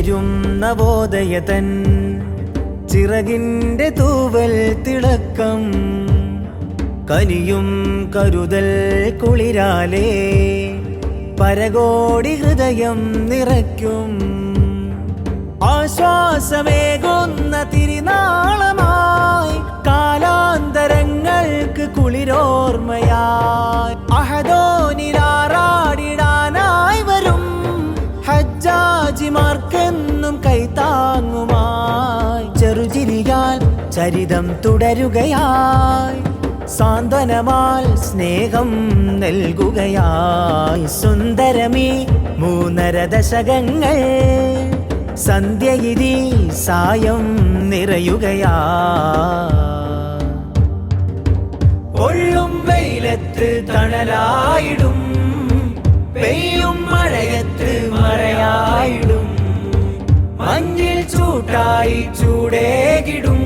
ഉയരും നവോദയതൻ ചിറകിൻ്റെ തൂവൽ തിളക്കം കനിയും കരുതൽ കുളിരാലേ പരകോടി ഹൃദയം നിറയ്ക്കും ആശ്വാസമേകുന്ന തിരുനാളമായി കാലാന്തരങ്ങൾക്ക് കുളിരോർമ്മയായി അഹദോനിലാറാടിടാനായി വരും ഹജ്ജാജിമാർക്കെന്നും കൈത്താങ്ങുമായി ചെറുചിരിയാൽ ചരിതം തുടരുകയായി സാന്ത്വനമാൽ സ്നേഹം നൽകുകയായി സുന്ദരമീ 3.5 ദശകങ്ങൾ സന്ധ്യയിതി സായം നിറയുകയാ ഒള്ളും വെയിലത്ത് തണലായിടും പെയ്യും മഴയത്ത് മറയായിടും മഞ്ഞിൽ ചൂട്ടായി ചൂടേകിടും